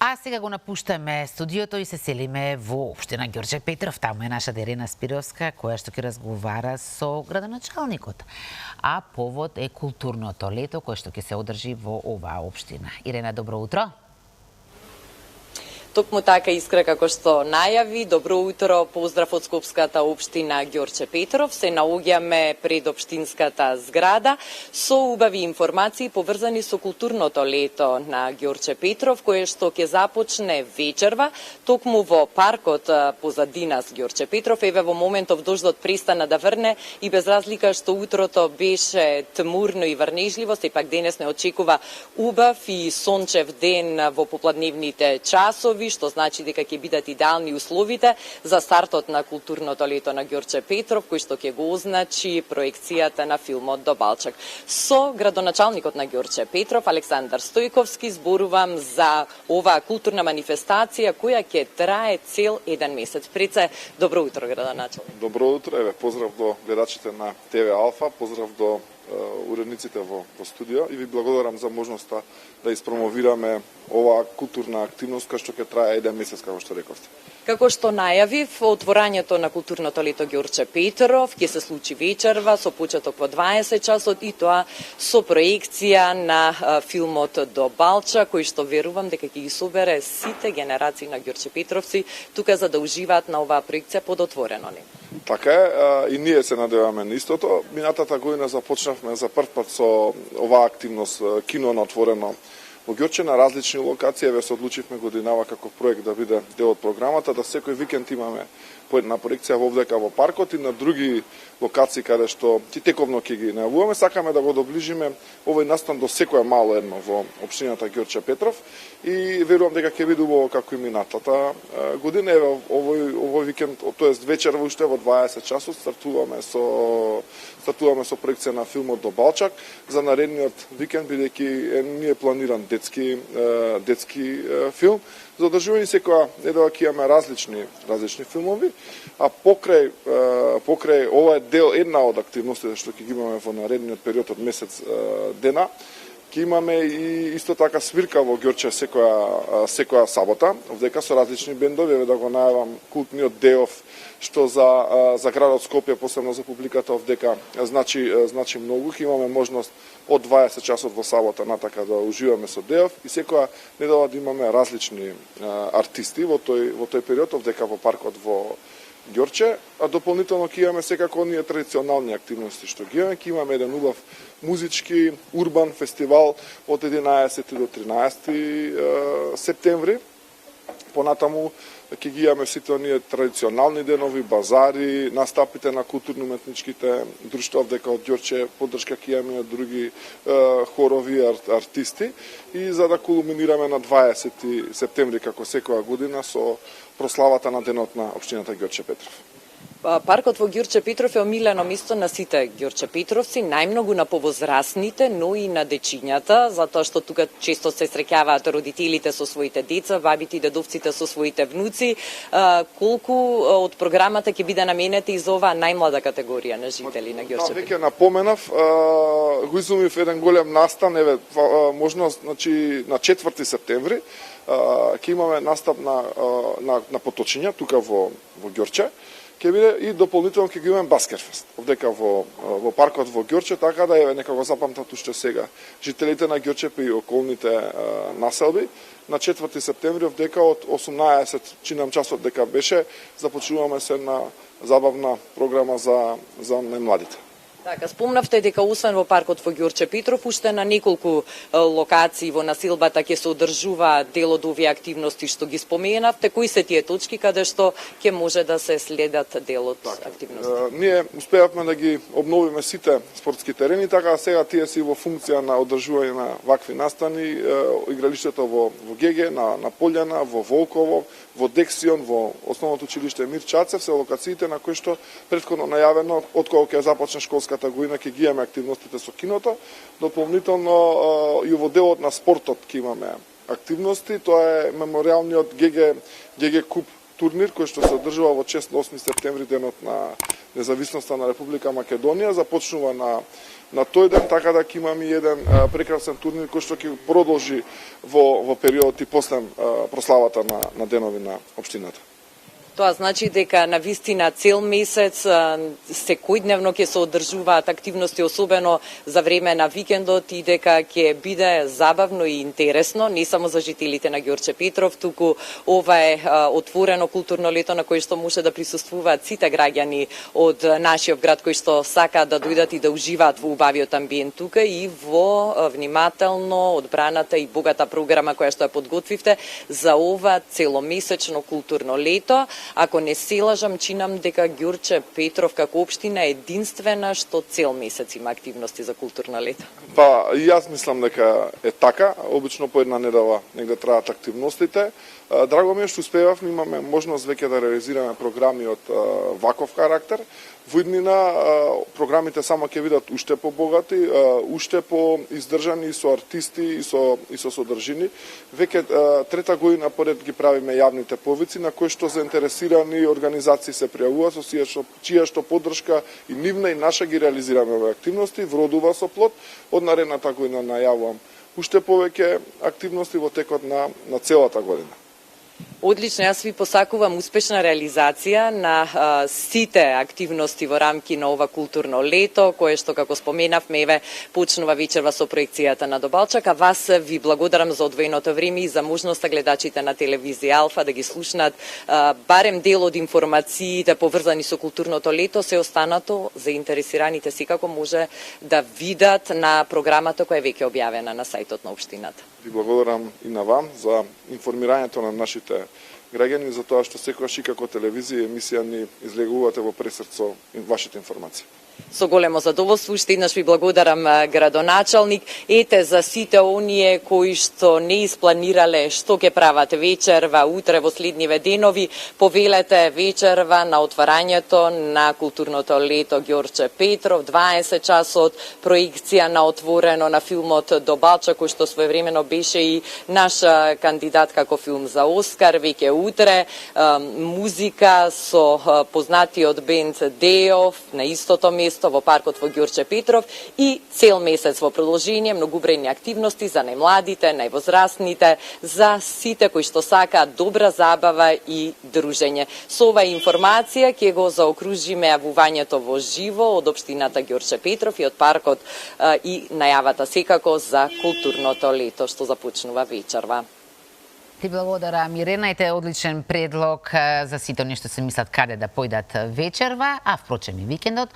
А сега го напуштаме студиото и се селиме во општина Ѓорче Петров. Таму е наша Ирена Спировска, која што ќе разговара со градоначалникот. А повод е културното лето кое што ќе се одржи во оваа општина. Ирена, добро утро. Токму така Искра како што најави. Добро утро, поздрав од Скопската општина Ѓорче Петров. Се наоѓаме пред општинската зграда со убави информации поврзани со културното лето на Ѓорче Петров, кое што ќе започне вечерва, токму во паркот позади нас Ѓорче Петров. Еве во моментов дождот престана да врне и без разлика што утрото беше тмурно и врнежливо, сепак денес не очекува убав и сончев ден во попладневните часови, што значи дека ќе бидат идеални условите за стартот на културното лето на Ѓорче Петров, кој што ќе го означи проекцијата на филмот До Балчак. Со градоначалникот на Ѓорче Петров, Александар Стојковски, зборувам за оваа културна манифестација која ќе трае цел еден месец. Преце, добро утро, градоначалник. Добро утро, еве поздрав до гледачите на ТВ Алфа, поздрав до уредниците во студио и ви благодарам за можноста да испромовираме оваа културна активност која што ќе трае еден месец, како што рековте. Како што најавив, отворањето на културното лето Ѓорче Петров ќе се случи вечерва со почеток во 20 часот и тоа со проекција на филмот До Балчак, кој што верувам дека ќе ги собере сите генерации на Ѓорче Петровци тука за да уживаат на оваа проекција под отворено небо. Така е, и ние се надеваме на истото. Минатата година започнавме за прв пат со оваа активност кино на отворено во Ѓорче на различни локации. Еве се одлучивме годинава како проект да биде дел од програмата, да секој викенд имаме по една проекција вовдека во паркот и на други локации каде што ти тековно ќе ги најавуваме. Сакаме да го доближиме овој настан до секоја мало едно во општината Ѓорче Петров и верувам дека ќе биде убаво како и минатата година. Еве овој викенд, тоест вечерва уште во 20 часот стартуваме со проекција на филмот До Балчак за наредниот викенд, бидејќи ние планиран детски филм. За одржување секоја недела ќе имаме различни филмови, а покрај ова е дел една од активностите што ќе ги имаме во наредниот период од месец дена. Ќе имаме и исто така свирка во Ѓорче секоја сабота, овдека со различни бендови, еве да го најавам култниот Деов, што за градот Скопје, посебно за публиката овдека значи многу. Ќе имаме можност од 20 часот во сабота натака да уживаме со Деов и секоја недела да имаме различни артисти во тој период овдека во паркот во Ѓорче, а дополнително ќе имаме секако оние традиционални активности што ги имаме. Ќе имаме еден убав музички урбан фестивал од 11 до 13 септември. Понатаму ќе ги имаме сите оние традиционални денови, базари, настапите на културно-уметничките друштва овдека од Ѓорче, поддршка ќе имаме од други хорови артисти и за да кулминираме на 20 септември како секоја година со прославата на денот на општината Ѓорче Петров. Паркот во Ѓорче Петров е омилено место на сите Ѓорче Петровци, најмногу на повозрасните, но и на дечињата, затоа што тука често се среќаваат родителите со своите деца, бабите и дедовците со своите внуци. Колку од програмата ќе биде наменета и за оваа најмлада категорија на жители на Ѓорче Петров? Веќе напоменав, го изумив еден голем настан, еве можност, значи на 4 септември ќе имаме настап на поточиња тука во Ѓорче. Ќе биде и дополнително ќе ги имаме баскетфест овдека во паркот во Ѓорче, така да еве нека го запамтат уште сега жителите на Ѓорче и околните населби. На 4 септември овдека од 18 чинам часот дека беше започнуваме се една забавна програма за најмладите. Така, спомнавте дека освен во паркот во Ѓорче Петров, уште на неколку локации во населбата ќе се одржува дел од овие активности што ги споменавте. Кои се тие точки каде што ќе може да се следат дел од активности? Ние успеавме да ги обновиме сите спортски терени, така сега тие си во функција на одржување на вакви настани, игралиштето во ГГ, на Полјана, во Волково, во Дексион, во основното училиште Мир Чацев, се локациите на кои што претходно најавено од кога ќе започне школската година ќе ги имаме активностите со киното. Дополнително и во делот на спортот ќе имаме активности. Тоа е меморијалниот ГГ куп турнир кој што се одржува во чест на 8 септември, денот независноста на Република Македонија. Започнува на тој ден, така да ќе имаме еден прекрасен турнир кој што ќе продолжи во периодот и после прославата на денови на општината. Тоа значи дека на вистина цел месец секојдневно ќе се одржуваат активности, особено за време на викендот, и дека ќе биде забавно и интересно, не само за жителите на Ѓорче Петров, туку ова е отворено културно лето на кое што може да присуствуваат сите граѓани од нашиот град кои што сакаат да дојдат и да уживаат во убавиот амбиент тука и во внимателно одбраната и богата програма која што ја подготвивте за ова целомесечно културно лето. Ако не се лажам, чинам дека Ѓорче Петров како општина е единствена што цел месец има активности за културно лето. Па, и јас мислам дека е така. Обично по една недела негде траат активностите. Драго ми е што успевавме, имаме можност веќе да реализираме програми од ваков карактер. Во иднина програмите само ќе бидат уште побогати, уште по издржани и со артисти и со содржини. Веќе трета година поред ги правиме јавните повици на кои што заинтересирани организации се пријавуваат, со чија што поддршка и нивна и наша ги реализираме овие активности, вродува со плод. Од наредната година најавувам уште повеќе активности во текот на целата година. Одлично, јас ви посакувам успешна реализација на сите активности во рамки на ова културно лето, кое што, како споменавме, еве, почнува вечерва со проекцијата на Добалчак, а вас ви благодарам за одвоеното време и за можноста гледачите на телевизија Алфа да ги слушнат барем дел од информациите поврзани со културното лето, се останато заинтересираните секако може да видат на програмата која е веќе објавена на сајтот на општината. Ви благодарам и на вам за информирањето на нашите граѓани, за тоа што секогаш и како телевизија и емисија ни излегувате во пресрц со вашите информации. Со големо задоволство, уште еднаш ви благодарам, градоначалник. Ете, за сите оние кои што не испланирале што ќе прават вечерва, утре во следниве денови, повелете вечерва на отварањето на културното лето Ѓорче Петров, 20 часот, проекција на отворено на филмот Добалчак, кој што своевремено беше и наш кандидат како филм за Оскар, веќе утре, музика со познатиот бенд Деов на истото место во паркот во Ѓорче Петров и цел месец во продолжение многубројни активности за најмладите, највозрастните, за сите кои што сакаат добра забава и дружење. Со оваа информација ќе го заокружиме јавувањето во живо од општината Ѓорче Петров и од паркот и најавата секако за културното лето што започнува вечерва. Ти благодарам, Ирена, ете одличен предлог за сите оние што се мислат каде да појдат вечерва, а впрочем и викендот.